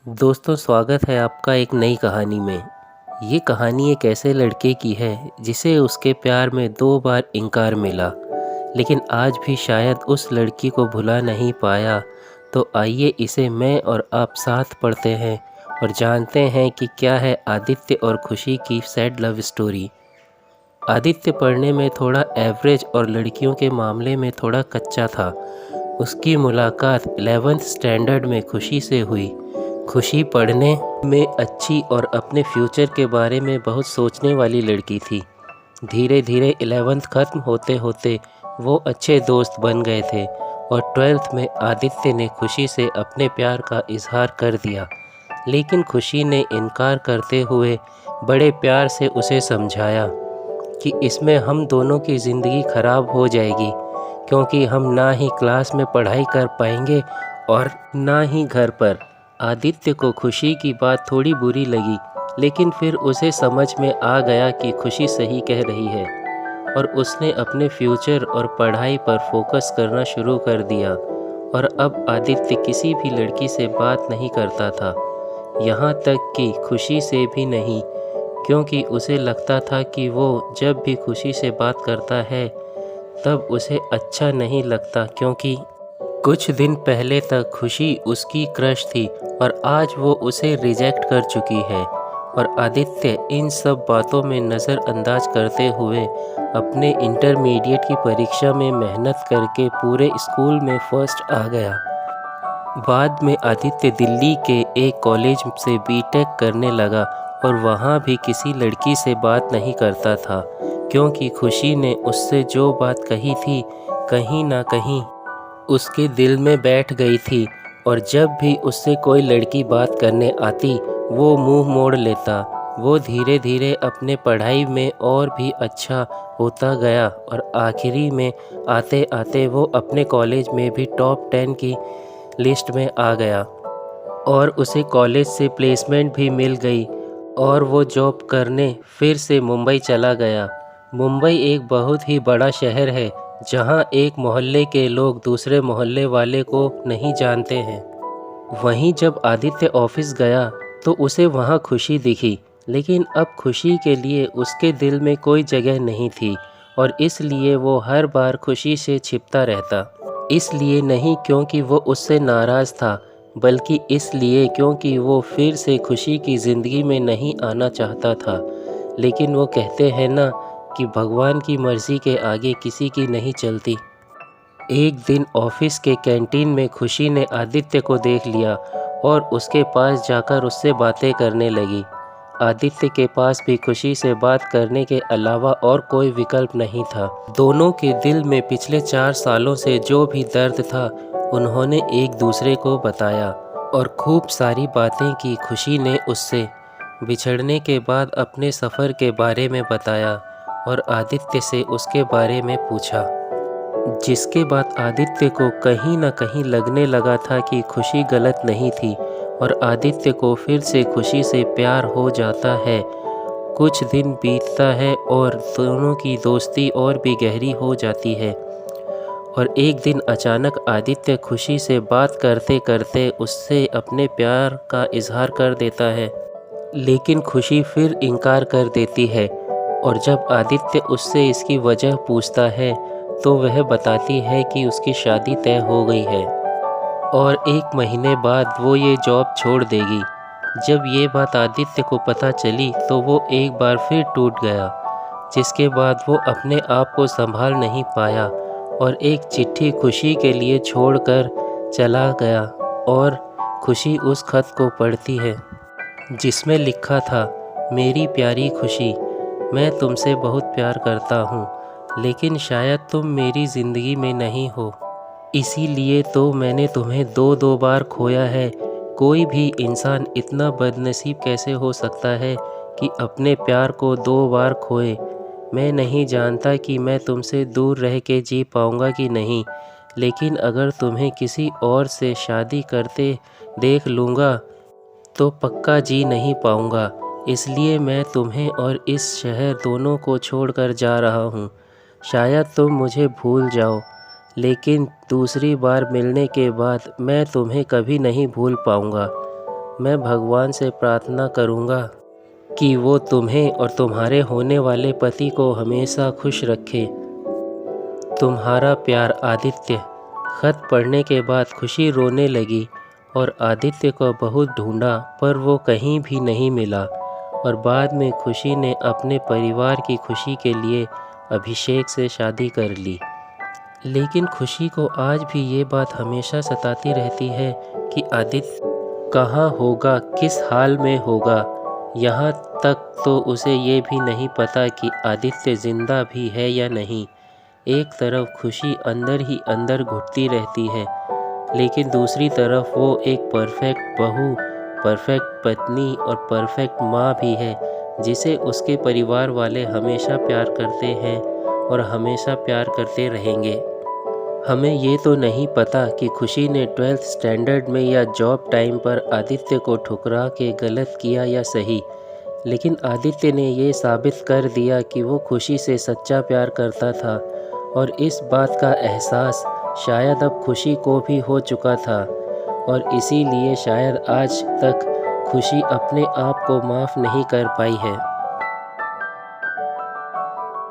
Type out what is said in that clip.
दोस्तों, स्वागत है आपका एक नई कहानी में। ये कहानी एक ऐसे लड़के की है जिसे उसके प्यार में 2 बार इनकार मिला, लेकिन आज भी शायद उस लड़की को भुला नहीं पाया। तो आइए इसे मैं और आप साथ पढ़ते हैं और जानते हैं कि क्या है आदित्य और खुशी की सैड लव स्टोरी। आदित्य पढ़ने में थोड़ा एवरेज और लड़कियों के मामले में थोड़ा कच्चा था। उसकी मुलाकात 11th स्टैंडर्ड में खुशी से हुई। खुशी पढ़ने में अच्छी और अपने फ्यूचर के बारे में बहुत सोचने वाली लड़की थी। धीरे धीरे 11th ख़त्म होते होते वो अच्छे दोस्त बन गए थे और 12th में आदित्य ने खुशी से अपने प्यार का इजहार कर दिया। लेकिन खुशी ने इनकार करते हुए बड़े प्यार से उसे समझाया कि इसमें हम दोनों की ज़िंदगी ख़राब हो जाएगी, क्योंकि हम ना ही क्लास में पढ़ाई कर पाएंगे और ना ही घर पर। आदित्य को खुशी की बात थोड़ी बुरी लगी, लेकिन फिर उसे समझ में आ गया कि खुशी सही कह रही है और उसने अपने फ्यूचर और पढ़ाई पर फोकस करना शुरू कर दिया। और अब आदित्य किसी भी लड़की से बात नहीं करता था, यहाँ तक कि खुशी से भी नहीं, क्योंकि उसे लगता था कि वो जब भी खुशी से बात करता है तब उसे अच्छा नहीं लगता, क्योंकि कुछ दिन पहले तक खुशी उसकी क्रश थी और आज वो उसे रिजेक्ट कर चुकी है। और आदित्य इन सब बातों में नज़रअंदाज करते हुए अपने इंटरमीडिएट की परीक्षा में मेहनत करके पूरे स्कूल में फर्स्ट आ गया। बाद में आदित्य दिल्ली के एक कॉलेज से बीटेक करने लगा और वहाँ भी किसी लड़की से बात नहीं करता था, क्योंकि खुशी ने उससे जो बात कही थी कहीं ना कहीं उसके दिल में बैठ गई थी। और जब भी उससे कोई लड़की बात करने आती वो मुंह मोड़ लेता। वो धीरे धीरे अपने पढ़ाई में और भी अच्छा होता गया और आखिरी में आते आते वो अपने कॉलेज में भी टॉप 10 की लिस्ट में आ गया और उसे कॉलेज से प्लेसमेंट भी मिल गई और वो जॉब करने फिर से मुंबई चला गया। मुंबई एक बहुत ही बड़ा शहर है, जहाँ एक मोहल्ले के लोग दूसरे मोहल्ले वाले को नहीं जानते हैं। वहीं जब आदित्य ऑफिस गया तो उसे वहाँ खुशी दिखी, लेकिन अब खुशी के लिए उसके दिल में कोई जगह नहीं थी और इसलिए वो हर बार खुशी से छिपता रहता। इसलिए नहीं क्योंकि वो उससे नाराज़ था, बल्कि इसलिए क्योंकि वो फिर से खुशी की ज़िंदगी में नहीं आना चाहता था। लेकिन वो कहते हैं ना कि भगवान की मर्ज़ी के आगे किसी की नहीं चलती। एक दिन ऑफिस के कैंटीन में खुशी ने आदित्य को देख लिया और उसके पास जाकर उससे बातें करने लगी। आदित्य के पास भी खुशी से बात करने के अलावा और कोई विकल्प नहीं था। दोनों के दिल में पिछले 4 सालों से जो भी दर्द था उन्होंने एक दूसरे को बताया और खूब सारी बातें की। खुशी ने उससे बिछड़ने के बाद अपने सफ़र के बारे में बताया और आदित्य से उसके बारे में पूछा, जिसके बाद आदित्य को कहीं ना कहीं लगने लगा था कि खुशी गलत नहीं थी और आदित्य को फिर से खुशी से प्यार हो जाता है। कुछ दिन बीतता है और दोनों की दोस्ती और भी गहरी हो जाती है और एक दिन अचानक आदित्य खुशी से बात करते करते उससे अपने प्यार का इजहार कर देता है, लेकिन खुशी फिर इनकार कर देती है। और जब आदित्य उससे इसकी वजह पूछता है तो वह बताती है कि उसकी शादी तय हो गई है और 1 महीने बाद वो ये जॉब छोड़ देगी। जब ये बात आदित्य को पता चली तो वो एक बार फिर टूट गया, जिसके बाद वो अपने आप को संभाल नहीं पाया और एक चिट्ठी खुशी के लिए छोड़कर चला गया। और खुशी उस खत को पढ़ती है जिसमें लिखा था, मेरी प्यारी खुशी, मैं तुमसे बहुत प्यार करता हूँ, लेकिन शायद तुम मेरी ज़िंदगी में नहीं हो, इसीलिए तो मैंने तुम्हें 2-2 बार खोया है। कोई भी इंसान इतना बदनसीब कैसे हो सकता है कि अपने प्यार को 2 बार खोए। मैं नहीं जानता कि मैं तुमसे दूर रह के जी पाऊँगा कि नहीं, लेकिन अगर तुम्हें किसी और से शादी करते देख लूँगा तो पक्का जी नहीं पाऊँगा। इसलिए मैं तुम्हें और इस शहर दोनों को छोड़कर जा रहा हूँ। शायद तुम मुझे भूल जाओ, लेकिन दूसरी बार मिलने के बाद मैं तुम्हें कभी नहीं भूल पाऊँगा। मैं भगवान से प्रार्थना करूँगा कि वो तुम्हें और तुम्हारे होने वाले पति को हमेशा खुश रखे। तुम्हारा प्यार आदित्य। खत पढ़ने के बाद खुशी रोने लगी और आदित्य को बहुत ढूंढा पर वो कहीं भी नहीं मिला और बाद में खुशी ने अपने परिवार की खुशी के लिए अभिषेक से शादी कर ली। लेकिन खुशी को आज भी ये बात हमेशा सताती रहती है कि आदित्य कहाँ होगा, किस हाल में होगा। यहाँ तक तो उसे ये भी नहीं पता कि आदित्य जिंदा भी है या नहीं। एक तरफ खुशी अंदर ही अंदर घुटती रहती है, लेकिन दूसरी तरफ वो एक परफेक्ट बहू, परफेक्ट पत्नी और परफेक्ट माँ भी है जिसे उसके परिवार वाले हमेशा प्यार करते हैं और हमेशा प्यार करते रहेंगे। हमें ये तो नहीं पता कि खुशी ने 12th स्टैंडर्ड में या जॉब टाइम पर आदित्य को ठुकरा के गलत किया या सही, लेकिन आदित्य ने ये साबित कर दिया कि वो खुशी से सच्चा प्यार करता था और इस बात का एहसास शायद अब खुशी को भी हो चुका था और इसीलिए शायद आज तक खुशी अपने आप को माफ़ नहीं कर पाई है।